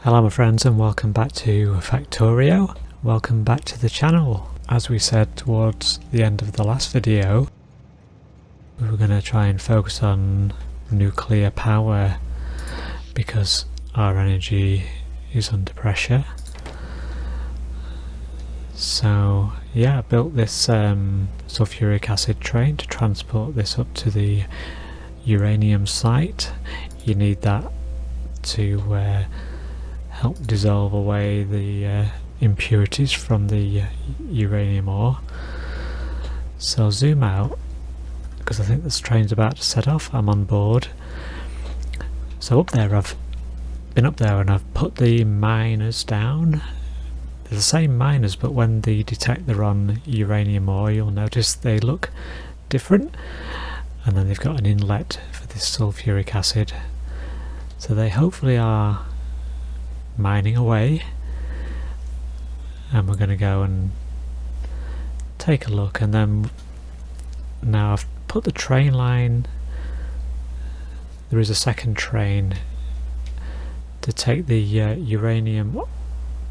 Hello my friends and welcome back to Factorio. Welcome back to the channel. As we said towards the end of the last video, we were going to try and focus on nuclear power because our energy is under pressure. So yeah, I built this sulfuric acid train to transport this up to the uranium site. You need that to help dissolve away the impurities from the uranium ore. So I'll zoom out because I think this train's about to set off. I'm on board. So up there, I've been up there and I've put the miners down. They're the same miners, but when they detect they're on uranium ore, you'll notice they look different. And then they've got an inlet for this sulfuric acid. So they hopefully are mining away, and we're going to go and take a look. And then now I've put the train line, there is a second train to take the uranium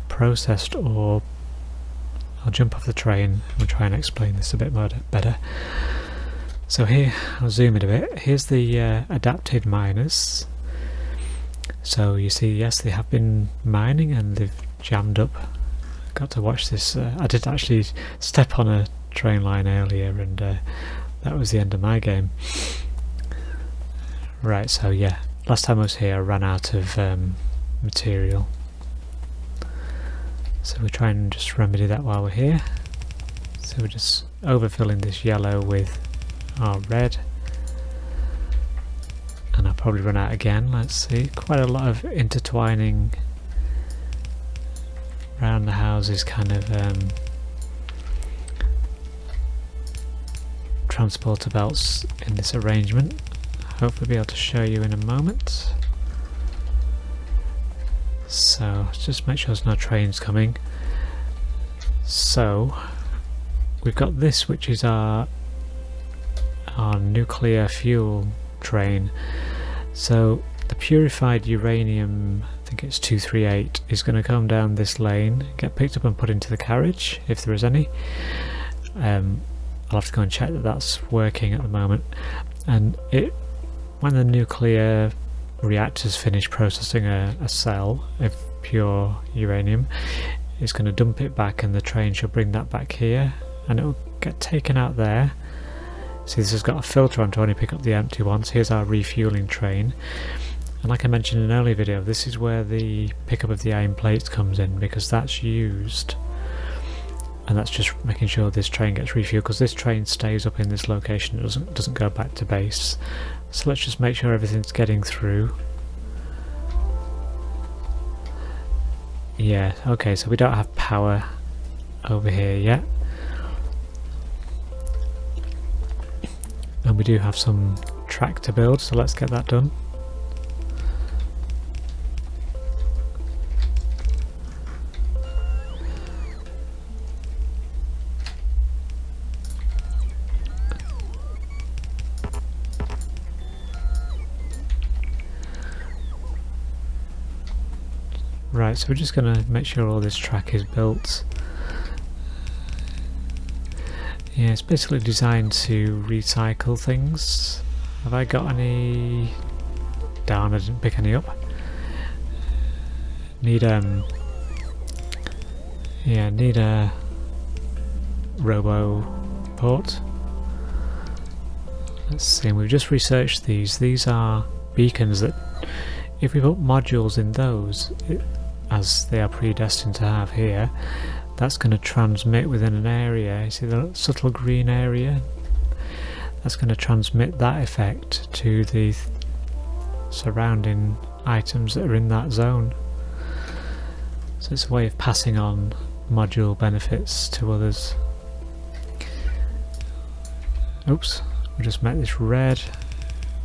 processed ore. I'll jump off the train and try and explain this a bit more better. So here, I'll zoom in a bit. Here's the adapted miners. So you see, yes, they have been mining and they've jammed up. Got to watch this. I did actually step on a train line earlier, and that was the end of my game. Right, so yeah, last time I was here I ran out of material. So we're trying to just remedy that while we're here. So we're just overfilling this yellow with our red. And I'll probably run out again. Let's see, quite a lot of intertwining around the houses, kind of transporter belts in this arrangement. Hopefully be able to show you in a moment. So let's just make sure there's no trains coming. So we've got this, which is our nuclear fuel train. So the purified uranium, I think it's 238, is going to come down this lane, get picked up and put into the carriage, if there is any. I'll have to go and check that that's working at the moment. And when the nuclear reactors finish processing a cell of pure uranium, it's going to dump it back, and the train should bring that back here, and it will get taken out there. See, this has got a filter on to only pick up the empty ones. Here's our refueling train, and like I mentioned in an earlier video, this is where the pickup of the iron plates comes in, because that's used, and that's just making sure this train gets refueled, because this train stays up in this location. It doesn't go back to base. So let's just make sure everything's getting through. Yeah, okay, so we don't have power over here yet. And we do have some track to build, so let's get that done. Right, so we're just going to make sure all this track is built. Yeah, it's basically designed to recycle things. Have I got any down? I didn't pick any up. Need a robo port. Let's see, we've just researched these. These are beacons that, if we put modules in those, as they are predestined to have here, that's going to transmit within an area. You see the subtle green area? That's going to transmit that effect to the surrounding items that are in that zone. So it's a way of passing on module benefits to others. Oops, we just met this red.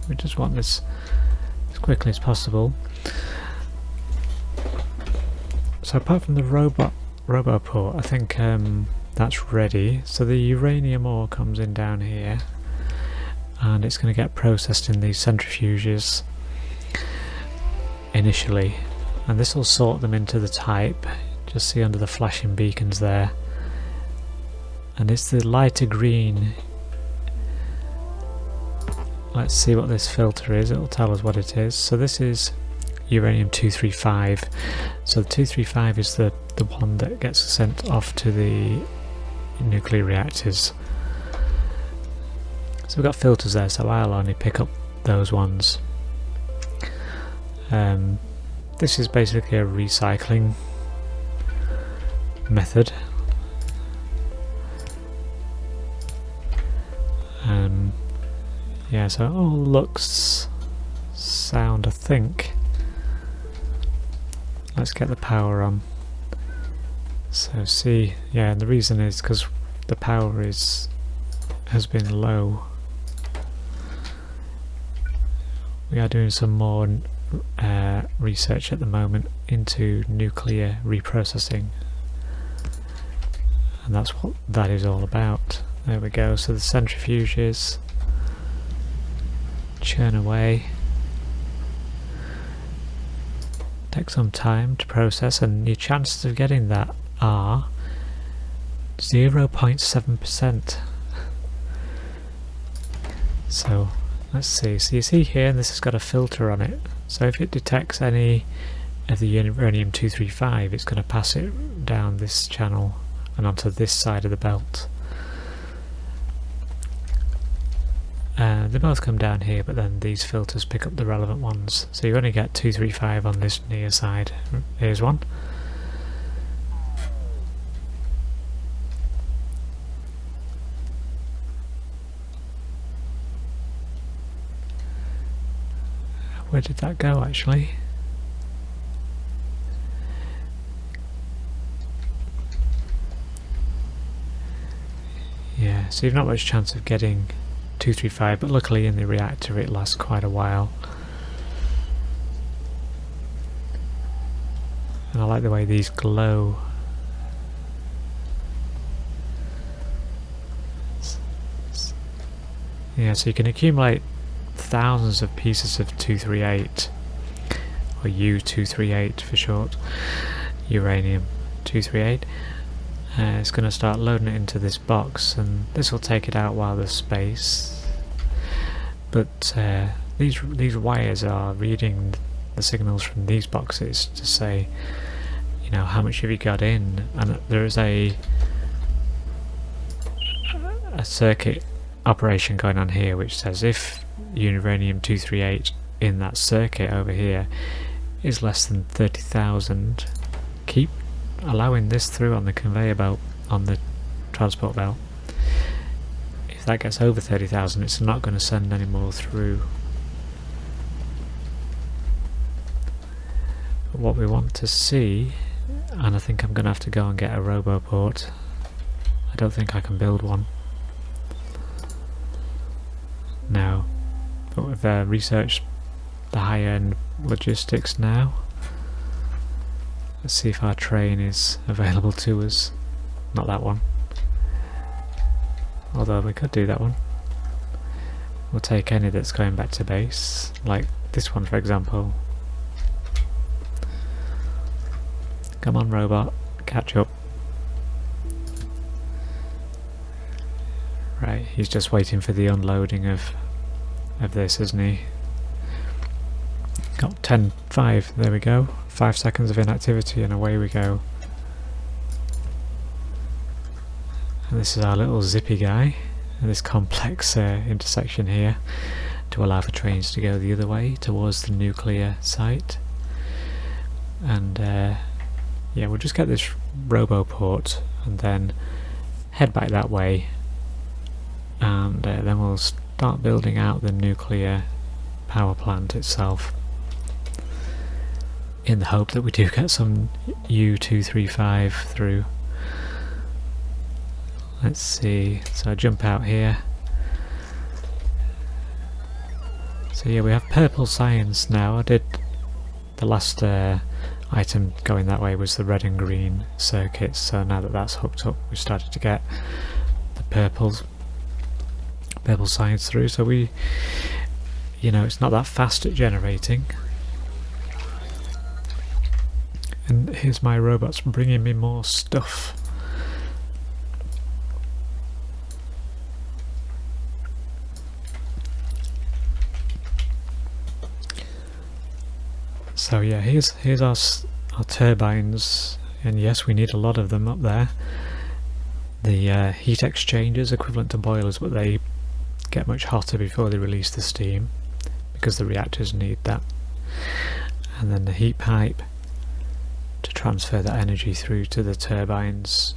We just want this as quickly as possible. So apart from the RoboPort, I think that's ready. So the uranium ore comes in down here, and it's going to get processed in these centrifuges initially, and this will sort them into the type. Just see under the flashing beacons there, and it's the lighter green. Let's see what this filter is, it will tell us what it is. So this is uranium-235. So the 235 is the one that gets sent off to the nuclear reactors. So we've got filters there, so I'll only pick up those ones. This is basically a recycling method. Yeah, so it all looks sound, I think. Let's get the power on. So see, yeah, and the reason is because the power has been low. We are doing some more research at the moment into nuclear reprocessing, and that's what that is all about. There we go, so the centrifuges churn away. Take some time to process, and your chances of getting that are 0.7%. So let's see, so you see here this has got a filter on it, so if it detects any of the uranium-235 it's going to pass it down this channel and onto this side of the belt. They both come down here, but then these filters pick up the relevant ones, so you only get 235 on this near side. Here's one. Where did that go actually? Yeah, so you've not much chance of getting 235, but luckily in the reactor it lasts quite a while. And I like the way these glow. Yeah, so you can accumulate thousands of pieces of 238, or U-238 for short, uranium-238. It's going to start loading it into this box, and this will take it out while there's space. But these wires are reading the signals from these boxes to say, you know, how much have you got in, and there is a circuit operation going on here which says if uranium-238 in that circuit over here is less than 30,000, keep allowing this through on the conveyor belt, on the transport belt. If that gets over 30,000 it's not going to send any more through. But what we want to see, and I think I'm going to have to go and get a roboport. I don't think I can build one now, but we've researched the high-end logistics now. Let's see if our train is available to us. Not that one, although we could do that one. We'll take any that's going back to base, like this one for example. Come on robot, catch up. Right, he's just waiting for the unloading of this, isn't he? Got 10.5, there we go. 5 seconds of inactivity and away we go. And this is our little zippy guy, this complex intersection here to allow for trains to go the other way towards the nuclear site. And yeah, we'll just get this roboport and then head back that way, and then we'll start building out the nuclear power plant itself, in the hope that we do get some U-235 through. Let's see, so I jump out here. So yeah, we have purple science now. I did the last item going that way was the red and green circuits, so now that that's hooked up we started to get the purple science through. So we, you know, it's not that fast at generating, And here's my robots bringing me more stuff. So yeah, here's our turbines, and yes, we need a lot of them up there. The heat exchangers, equivalent to boilers, but they get much hotter before they release the steam, because the reactors need that. And then the heat pipe to transfer that energy through to the turbines.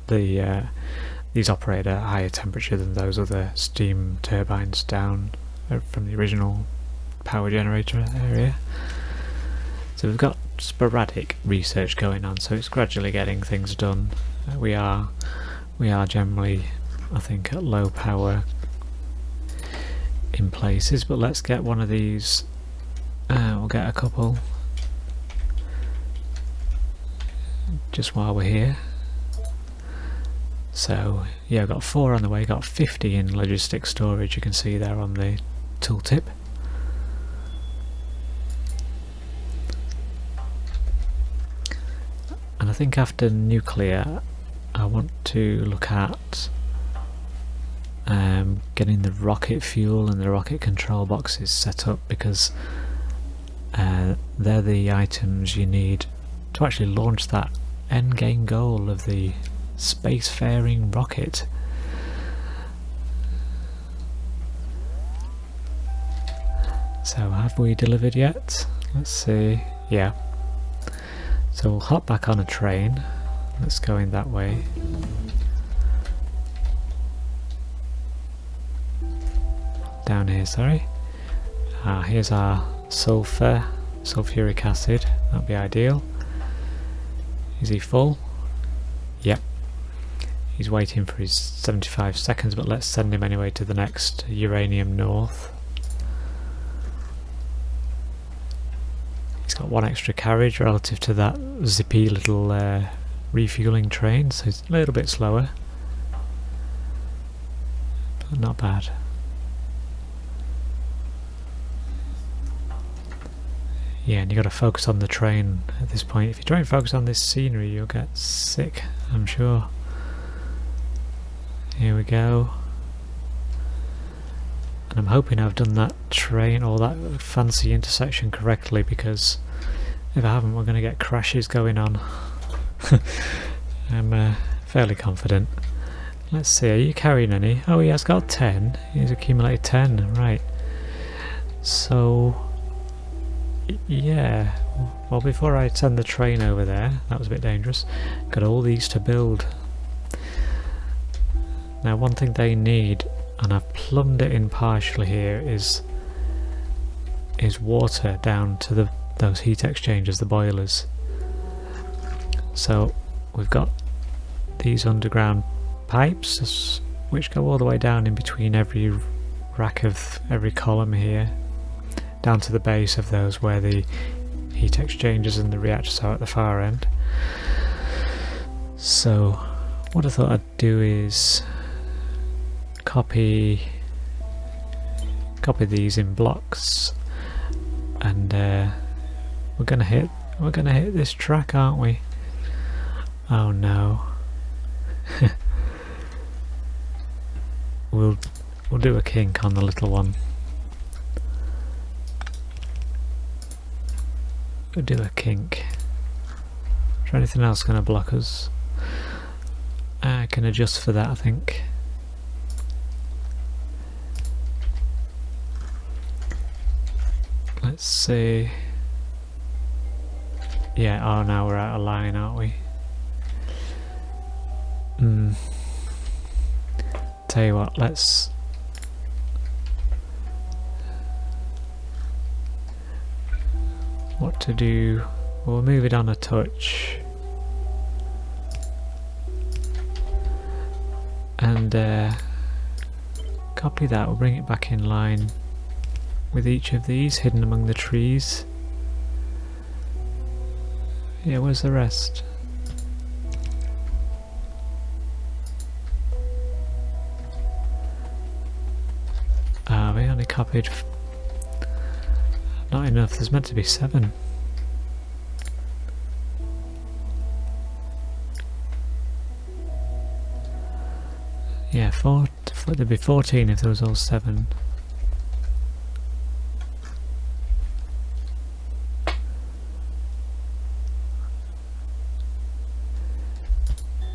These operate at a higher temperature than those other steam turbines down from the original power generator area. So we've got sporadic research going on, so it's gradually getting things done. We are generally, I think, at low power in places, but let's get one of these. We'll get a couple just while we're here. So yeah, I've got 4 on the way, got 50 in logistic storage, you can see there on the tooltip. And I think after nuclear I want to look at getting the rocket fuel and the rocket control boxes set up, because they're the items you need to actually launch that endgame goal of the spacefaring rocket. So have we delivered yet? Let's see. Yeah. So we'll hop back on a train. Let's go in that way. Down here, sorry. Here's our sulfuric acid. That'd be ideal. Is he full? Yep. He's waiting for his 75 seconds, but let's send him anyway to the next uranium north. He's got 1 extra carriage relative to that zippy little refueling train, so it's a little bit slower, but not bad. Yeah, and you got to focus on the train at this point. If you try and focus on this scenery, you'll get sick, I'm sure. Here we go. And I'm hoping I've done that train or that fancy intersection correctly, because if I haven't, we're going to get crashes going on. I'm fairly confident. Let's see, are you carrying any? Oh, he has got 10. He's accumulated 10, right. So yeah, well, before I send the train over there, that was a bit dangerous, got all these to build. Now one thing they need, and I've plumbed it in partially here, is water down to those heat exchangers, the boilers. So we've got these underground pipes which go all the way down in between every rack of every column here, down to the base of those where the heat exchangers and the reactors are at the far end. So what I thought I'd do is copy these in blocks, and we're gonna hit this track, aren't we? Oh no. We'll do a kink on the little one. We'll do a kink. Is there anything else going to block us? I can adjust for that, I think. Let's see. Yeah, oh, now we're out of line, aren't we? Tell you what, let's what to do. We'll move it on a touch and copy that. We'll bring it back in line with each of these hidden among the trees. Yeah, where's the rest? We only copied not enough. There's meant to be 7. Yeah, there'd be 14 if there was all 7.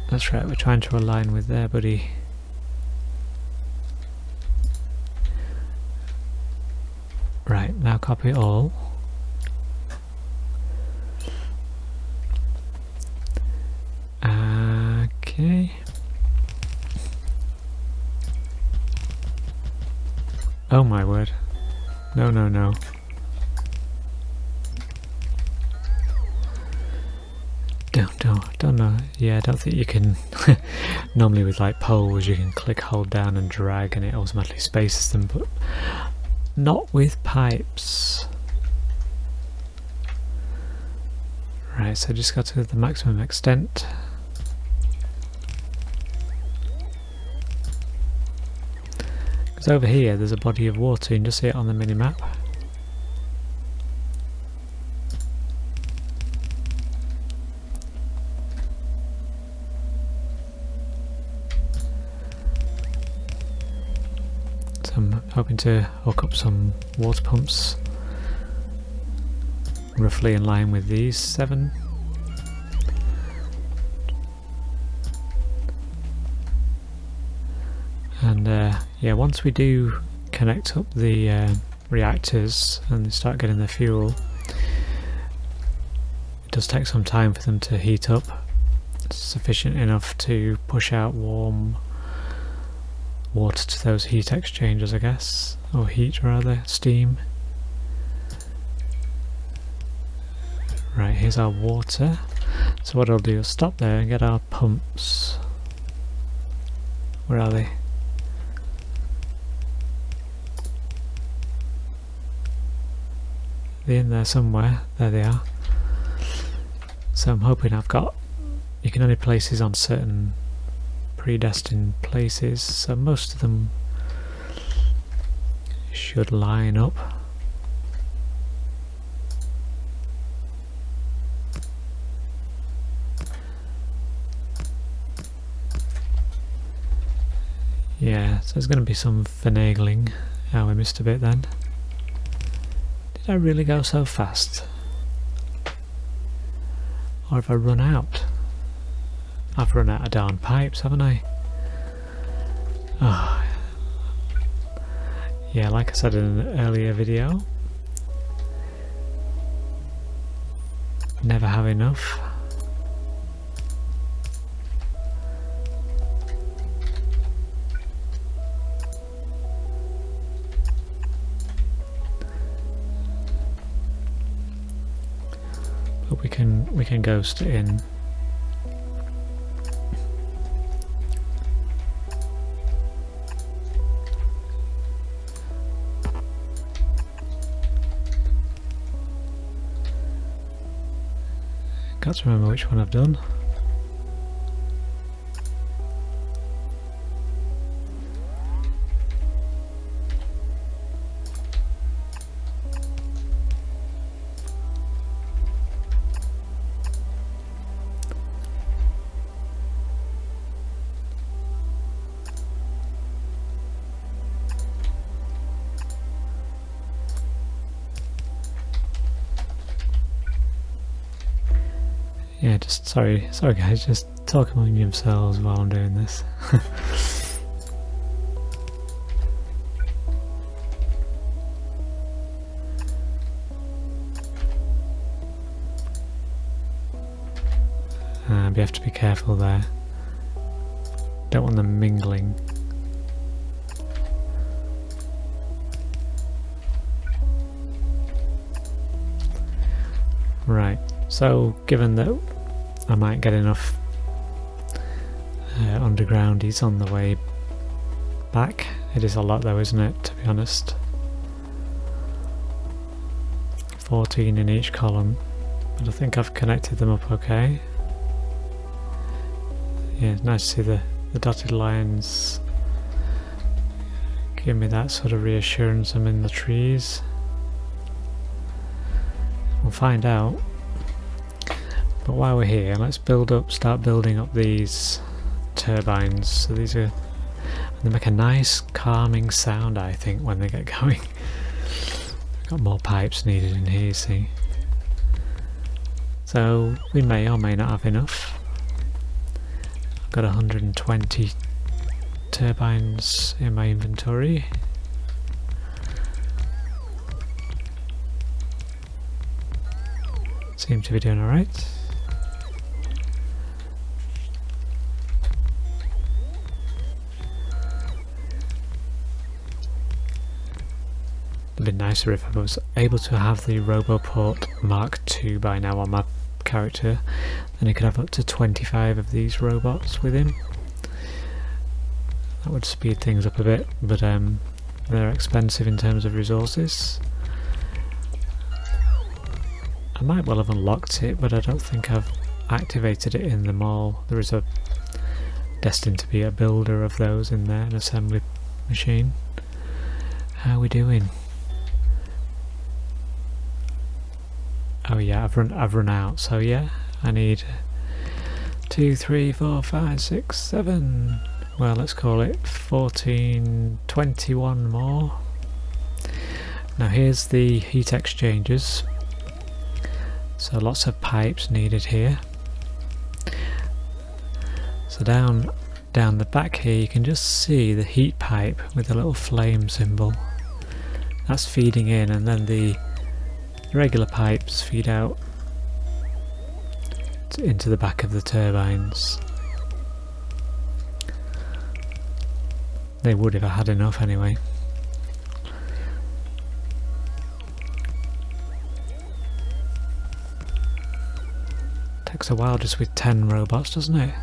That's right, we're trying to align with there, buddy. Right, now copy all. Okay. Oh my word. No, no, no. Don't know. Yeah, I don't think you can. Normally with like poles you can click, hold down and drag and it automatically spaces them, but not with pipes. Right, so just go to the maximum extent. Because over here there's a body of water, you can just see it on the mini-map. So I'm hoping to hook up some water pumps roughly in line with these 7. And yeah, once we do connect up the reactors and they start getting the fuel, it does take some time for them to heat up. It's sufficient enough to push out warm water to those heat exchangers, I guess, or heat rather, steam. Right, here's our water. So what I'll do is stop there and get our pumps. Where are they? They're in there somewhere. There they are. So I'm hoping I've got... You can only place these on certain predestined places, so most of them should line up. Yeah, so there's going to be some finagling. Oh, we missed a bit then. Did I really go so fast? Or have I run out? I've run out of darn pipes, haven't I? Oh. Yeah, like I said in an earlier video, never have enough. But we can ghost it in. Got to remember which one I've done. Yeah, just sorry guys, just talk among yourselves while I'm doing this. You have to be careful there. Don't want them mingling. Right, so given that I might get enough undergroundies on the way back, it is a lot though, isn't it, to be honest? 14 in each column, but I think I've connected them up okay. Yeah, it's nice to see the dotted lines give me that sort of reassurance I'm in the trees. We'll find out. But while we're here, let's start building up these turbines. So these are They make a nice calming sound, I think, when they get going. Got more pipes needed in here, you see. So we may or may not have enough. I've got 120 turbines in my inventory. Seem to be doing alright. It'd be nicer if I was able to have the Roboport Mark II by now on my character. Then he could have up to 25 of these robots with him. That would speed things up a bit, but they're expensive in terms of resources. I might well have unlocked it, but I don't think I've activated it in the mall. There is a destined to be a builder of those in there, an assembly machine. How are we doing? Oh yeah, I've run out, so yeah, I need 2, 3, 4, 5, 6, 7. Well, let's call it 14, 21 more. Now here's the heat exchangers. So lots of pipes needed here. So down the back here you can just see the heat pipe with the little flame symbol. That's feeding in, and then the regular pipes feed out into the back of the turbines. They would if I had enough anyway. Takes a while just with 10 robots, doesn't it?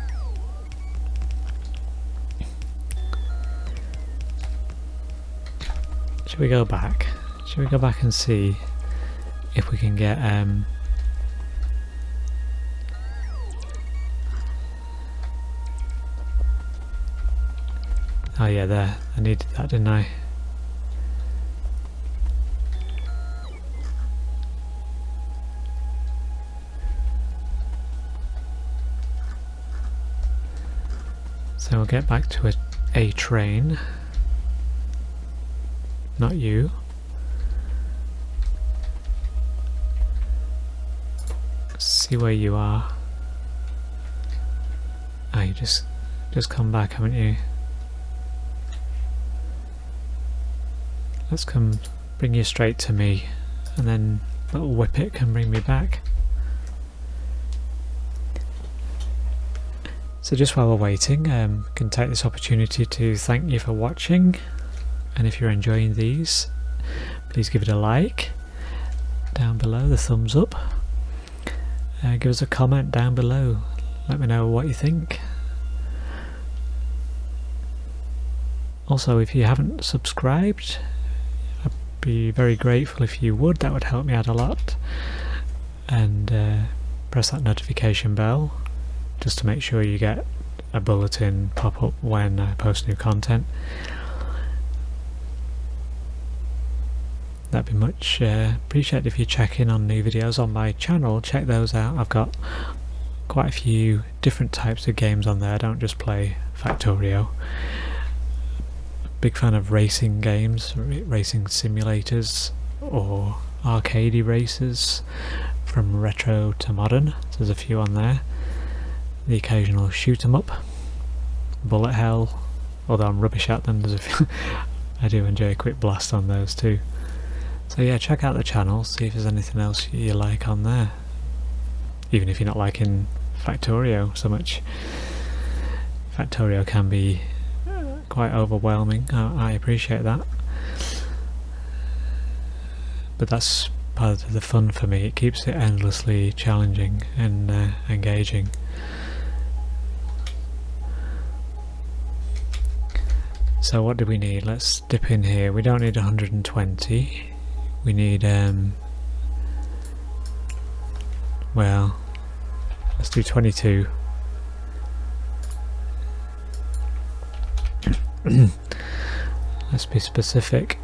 Should we go back? Should we go back and see if we can get oh yeah, there. I needed that, didn't I? So we'll get back to a train. Not you. See where you are. Ah, you just come back, haven't you? Let's come bring you straight to me, and then little whippet can bring me back. So just while we're waiting, can take this opportunity to thank you for watching, and if you're enjoying these, please give it a like down below, the thumbs up. Give us a comment down below, let me know what you think. Also, if you haven't subscribed, I'd be very grateful if you would, that would help me out a lot. And press that notification bell just to make sure you get a bulletin pop up when I post new content. That'd be much appreciated if you check in on new videos on my channel. Check those out. I've got quite a few different types of games on there. I don't just play Factorio. Big fan of racing games, racing simulators, or arcadey races from retro to modern. So there's a few on there. The occasional shoot 'em up, bullet hell, although I'm rubbish at them. There's a few I do enjoy a quick blast on those too. So yeah, check out the channel, see if there's anything else you like on there. Even if you're not liking Factorio so much. Factorio can be quite overwhelming, I appreciate that. But that's part of the fun for me, it keeps it endlessly challenging and engaging. So what do we need? Let's dip in here. We don't need 120. We need well, let's do 22. Let's be specific.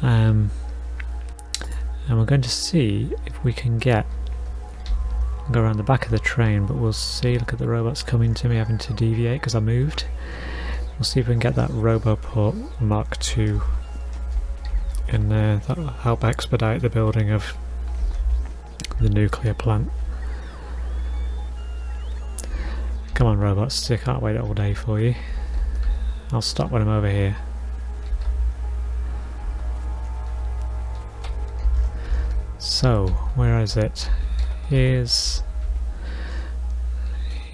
And we're going to see if we can go around the back of the train, but we'll see. Look at the robots coming to me, having to deviate because I moved. We'll see if we can get that Roboport Mark II in there. That'll help expedite the building of the nuclear plant. Come on robots, I can't wait all day for you. I'll stop when I'm over here. So, where is it? Here's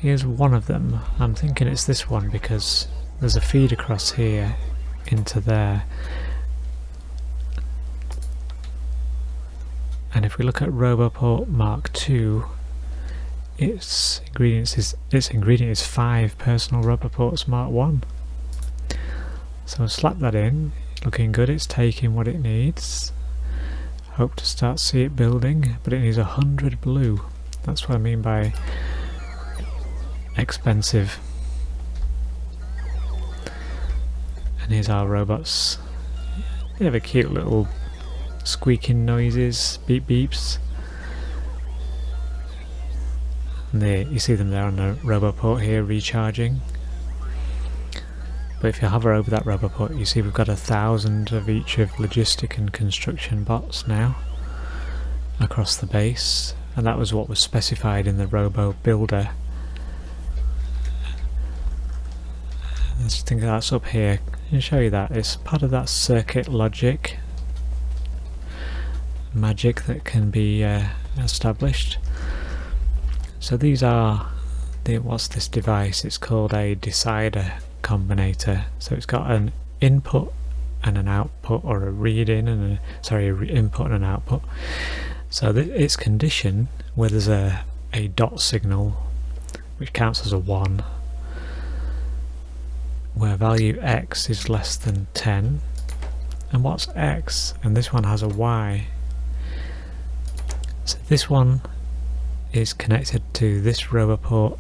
one of them. I'm thinking it's this one because there's a feed across here into there. And if we look at Roboport Mark II, its ingredient is 5 personal Roboports Mark I. So I'll slap that in, looking good, it's taking what it needs. Hope to start see it building, but it needs 100 blue. That's what I mean by expensive. And here's our robots. They have a cute little squeaking noises, beep beeps. And there, you see them there on the Roboport here recharging. But if you hover over that Roboport, you see we've got 1,000 of each of logistic and construction bots now across the base, and that was what was specified in the Robo Builder. Let's think that's up here. I'll show you that. It's part of that circuit logic magic that can be established. So these are what's this device? It's called a decider combinator. So it's got an input and an output, or a read-in and input and an output. So it's conditioned where there's a dot signal which counts as a 1, where value x is less than 10. And what's x? And this one has a y. So this one is connected to this Roboport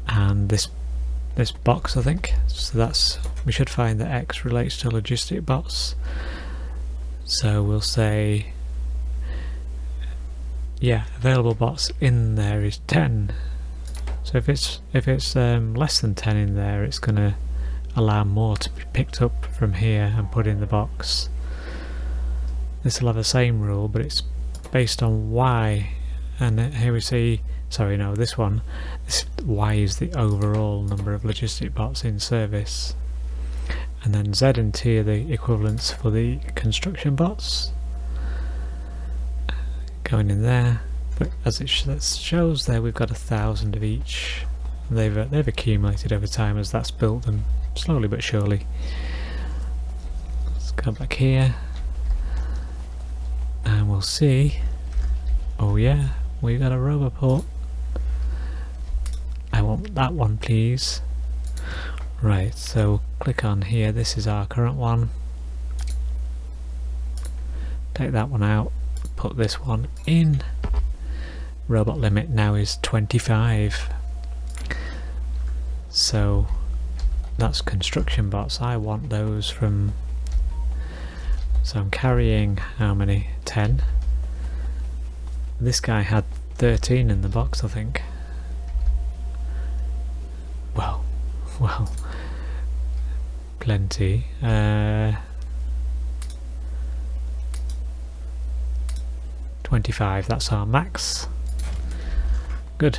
and this box, I think. So we should find that x relates to logistic bots. So we'll say, yeah, available bots in there is 10. So if it's less than 10 in there, it's going to allow more to be picked up from here and put in the box. This will have the same rule, but it's based on y. And here we see, sorry, no, this y is the overall number of logistic bots in service. And then z and t are the equivalents for the construction bots going in there. But as it shows there, we've got 1,000 of each. They've accumulated over time as that's built them slowly but surely. Let's go back here and we'll see. Oh yeah, we've got a Roboport. I want that one, please. Right, so click on here. This is our current one. Take that one out, put this one in. Robot limit now is 25. So that's construction bots. I want those from, so I'm carrying how many? 10. This guy had 13 in the box, I think. Well, plenty. 25, that's our max. Good.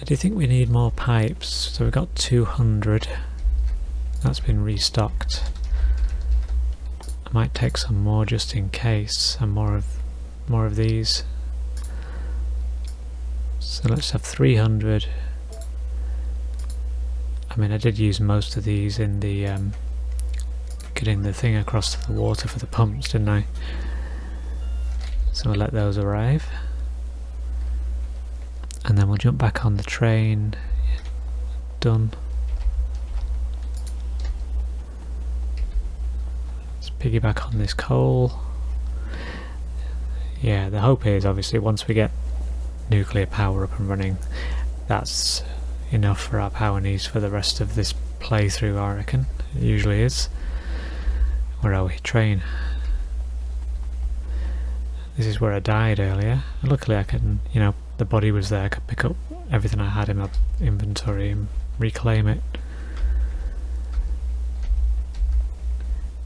Do you think we need more pipes? So we've got 200. That's been restocked. I might take some more just in case, and more of these. So let's have 300. I mean, I did use most of these in the getting the thing across to the water for the pumps, didn't I? So we'll let those arrive. And then we'll jump back on the train. Done. Let's piggyback on this coal. Yeah, the hope is obviously once we get nuclear power up and running, that's enough for our power needs for the rest of this playthrough, I reckon. It usually is. Where are we? Train. This is where I died earlier. Luckily I can, the body was there, I could pick up everything I had in my inventory and reclaim it.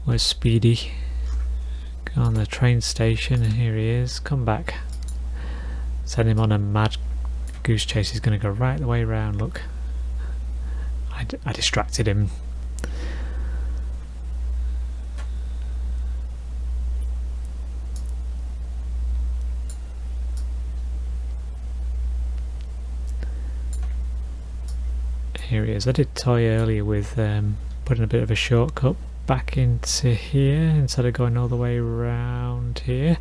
Where's Speedy? Go on the train station, and here he is. Come back. Send him on a mad goose chase. He's going to go right the way round. Look, I distracted him. Here he is. I did toy earlier with putting a bit of a shortcut back into here instead of going all the way around here.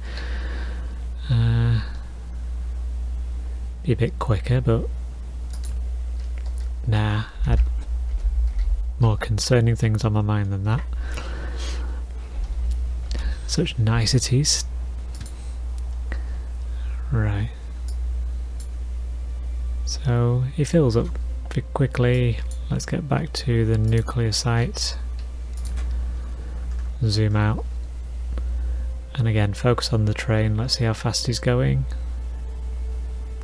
Be a bit quicker, but nah, I had more concerning things on my mind than that. Such niceties. Right. So he fills up quickly. Let's get back to the nuclear site. Zoom out. And again, focus on the train. Let's see how fast he's going.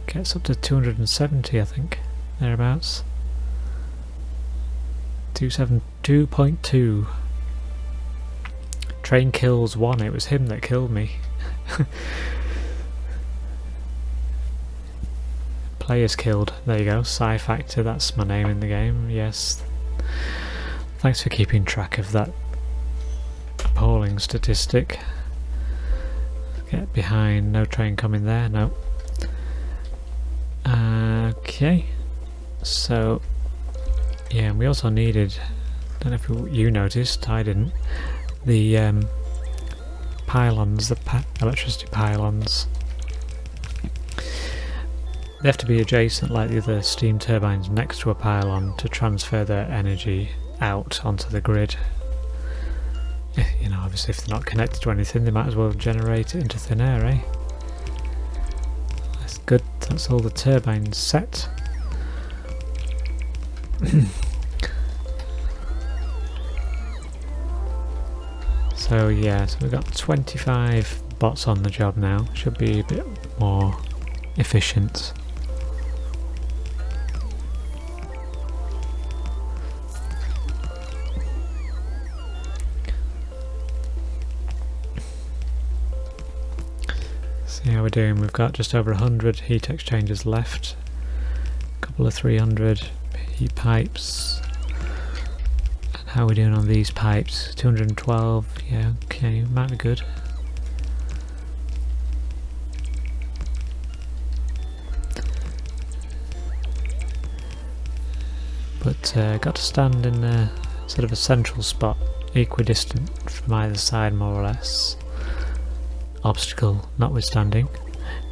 Gets up to 270, I think. Thereabouts. 272.2. Train kills one. It was him that killed me. Players killed. There you go. Factor, that's my name in the game. Yes. Thanks for keeping track of that appalling statistic. Get behind. No train coming there. No. Okay. So, yeah, and we also needed, I don't know if you noticed, I didn't, the pylons, the electricity pylons. They have to be adjacent like the other steam turbines next to a pylon to transfer their energy out onto the grid. You know, obviously if they're not connected to anything, they might as well generate it into thin air, eh? That's good, that's all the turbines set. So yeah, so we've got 25 bots on the job now. Should be a bit more efficient. See how we're doing. We've got just over 100 heat exchangers left. A couple of 300 heat pipes. And how are we doing on these pipes? 212. Yeah, okay, might be good. But got to stand in a sort of a central spot, equidistant from either side more or less. Obstacle notwithstanding.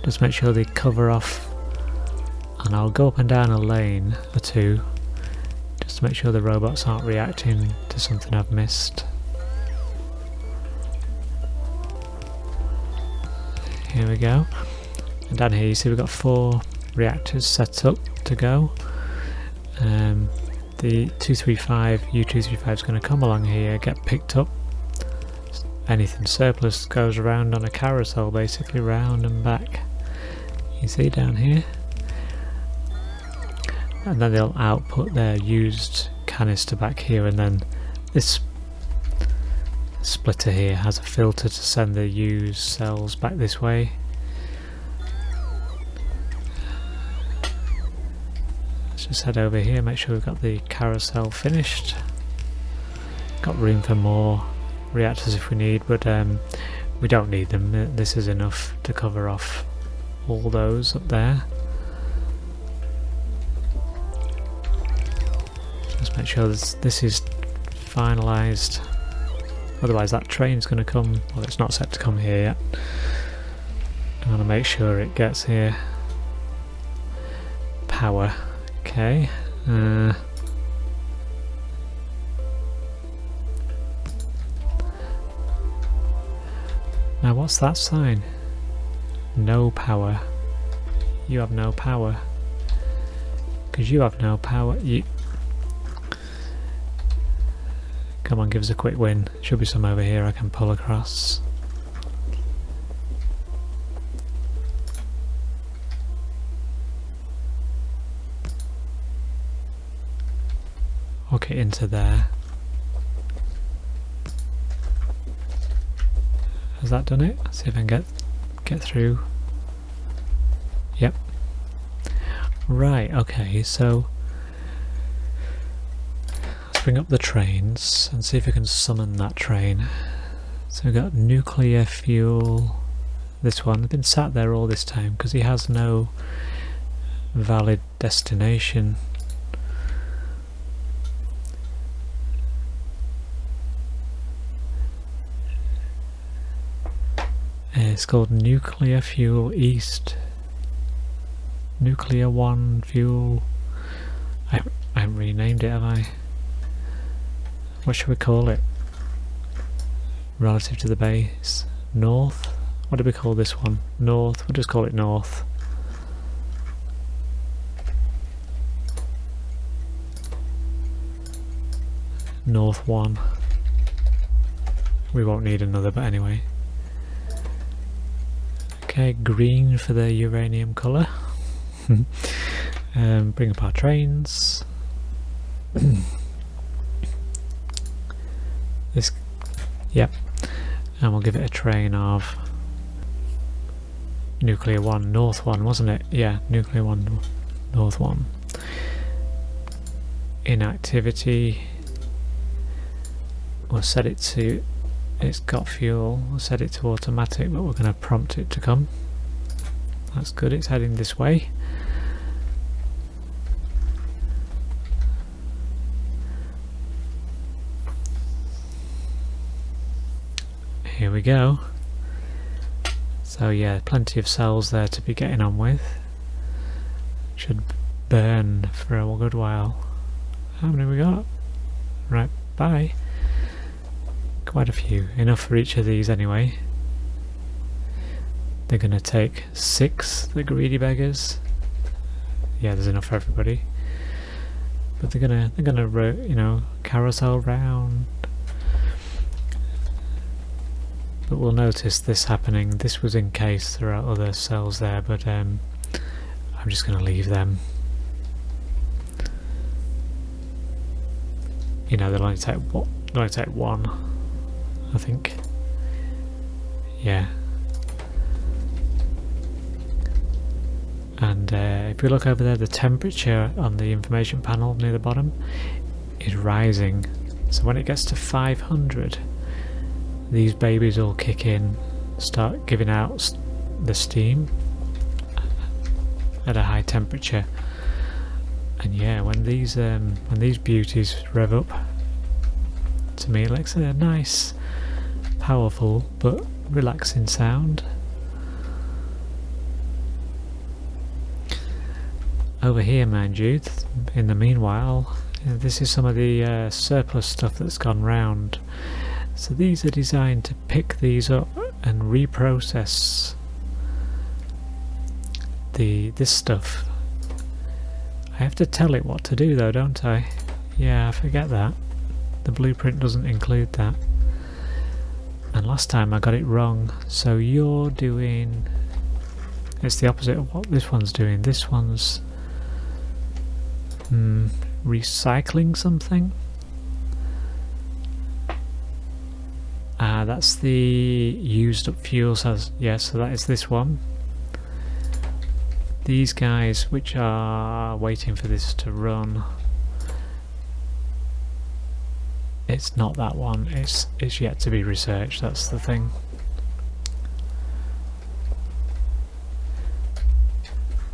Just make sure they cover off, and I'll go up and down a lane or two just to make sure the robots aren't reacting to something I've missed. Here we go. And down here you see we've got 4 reactors set up to go. The 235 U235 is going to come along here, get picked up. Anything surplus goes around on a carousel, basically round and back. You see down here, and then they'll output their used canister back here, and then this splitter here has a filter to send the used cells back this way. Let's just head over here, make sure we've got the carousel finished. Got room for more reactors if we need, but we don't need them. This is enough to cover off all those up there. Just make sure this is finalised, otherwise that train's going to come, well, it's not set to come here yet. I want to make sure it gets here. Power, okay. Now what's that sign? No power. You have no power. Because you have no power. You. Come on, give us a quick win. Should be some over here I can pull across. hook it into there. Has that done it? Let's see if I can get through. Yep. Right, okay, so let's bring up the trains and see if we can summon that train. So we've got nuclear fuel. This one, they've been sat there all this time because he has no valid destination. It's called Nuclear Fuel East. Nuclear 1 Fuel. I haven't renamed it, have I? What should we call it? Relative to the base. North? What do we call this one? North. We'll just call it North. North 1. We won't need another, but anyway. Okay, green for the uranium colour. Bring up our trains. This, yep, and we'll give it a train of Nuclear 1 North 1, wasn't it? Yeah, Nuclear 1 North 1. Inactivity. We'll set it to, it's got fuel, we'll set it to automatic, but we're going to prompt it to come. That's good, it's heading this way. Here we go. So yeah, plenty of cells there to be getting on with. Should burn for a good while. How many we got? Right, bye. Quite a few. Enough for each of these anyway. They're gonna take 6, the greedy beggars. Yeah, there's enough for everybody. But they're gonna you know, carousel round. But we'll notice this happening. This was in case there are other cells there, but I'm just going to leave them. You know, they'll only take one, I think. Yeah. And if we look over there, the temperature on the information panel near the bottom is rising. So when it gets to 500, these babies will kick in, start giving out the steam at a high temperature. And yeah, when these beauties rev up, to me it looks a nice, powerful but relaxing sound. Over here, mind you, in the meanwhile, this is some of the surplus stuff that's gone round. So these are designed to pick these up and reprocess this stuff. I have to tell it what to do though, don't I? Yeah, I forget that. The blueprint doesn't include that. And last time I got it wrong. So you're doing... It's the opposite of what this one's doing. This one's... recycling something? That's the used up fuel cells. Yeah, so that is this one. These guys, which are waiting for this to run, it's not that one. It's yet to be researched. That's the thing.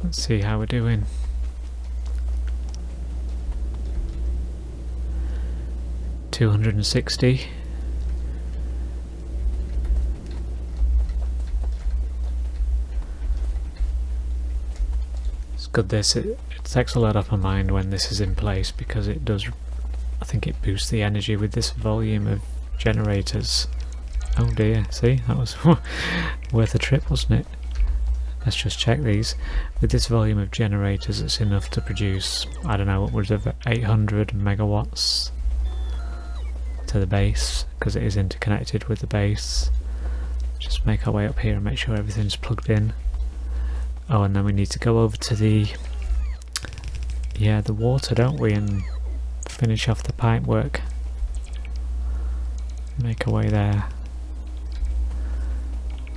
Let's see how we're doing. $260. Good, it takes a lot off my mind when this is in place, because it does, I think it boosts the energy with this volume of generators. Oh dear, see, that was worth a trip, wasn't it? Let's just check these. With this volume of generators, it's enough to produce, I don't know, upwards of 800 megawatts to the base, because it is interconnected with the base. Just make our way up here and make sure everything's plugged in. Oh, and then we need to go over to the water, don't we, and finish off the pipe work. Make our way there.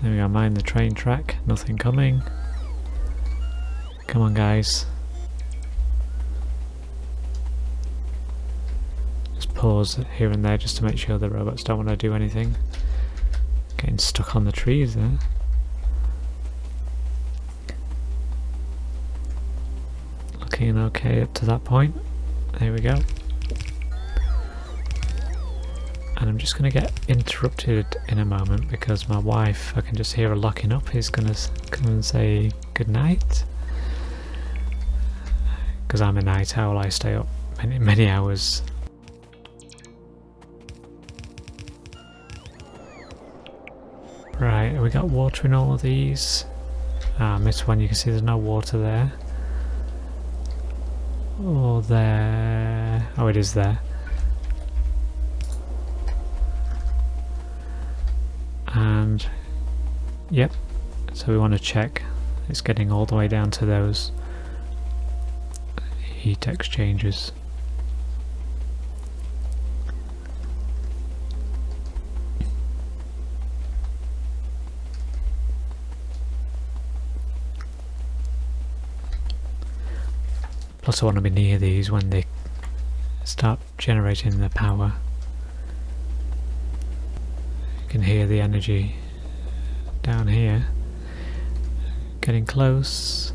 There we go, mind the train track, nothing coming. Come on guys. Just pause here and there just to make sure the robots don't want to do anything. Getting stuck on the trees there. Looking okay up to that point. There we go. And I'm just going to get interrupted in a moment because my wife, I can just hear her locking up, is going to come and say goodnight. Because I'm a night owl, I stay up many hours. Right, we got water in all of these. I missed one, you can see there's no water there. Or there. Oh, it is there. And yep, so we want to check it's getting all the way down to those heat exchangers. Plus I want to be near these when they start generating the power. You can hear the energy down here. Getting close.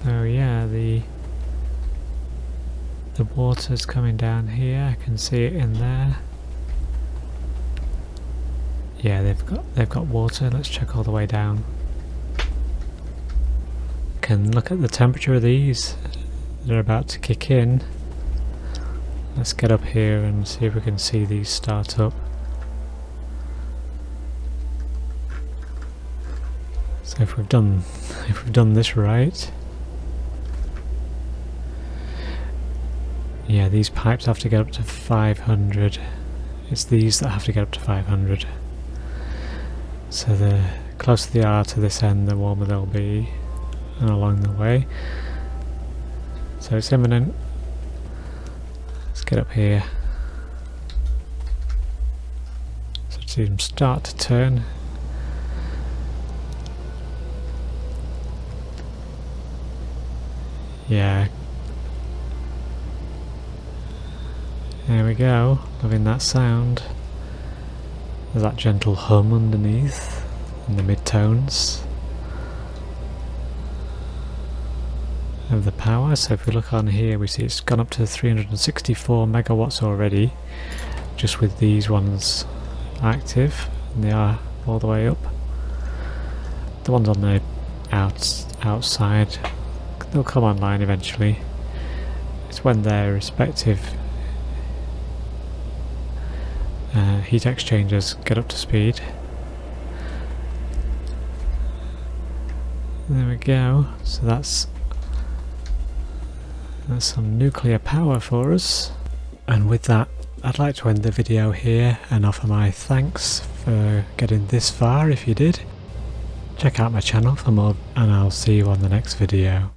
Oh yeah, the water's coming down here. I can see it in there. Yeah, they've got water. Let's check all the way down. Can look at the temperature of these. They're about to kick in. Let's get up here and see if we can see these start up. So if we've done this right. Yeah, these pipes have to get up to 500. It's these that have to get up to 500. So the closer they are to this end, the warmer they'll be, and along the way. So it's imminent. Let's get up here. So see them start to turn. Yeah. There we go. Loving that sound. There's that gentle hum underneath in the mid-tones of the power. So if we look on here, we see it's gone up to 364 megawatts already, just with these ones active, and they are all the way up. The ones on the outside, they'll come online eventually. It's when their respective heat exchangers get up to speed. There we go. So that's some nuclear power for us. And with that, I'd like to end the video here and offer my thanks for getting this far if you did. Check out my channel for more, and I'll see you on the next video.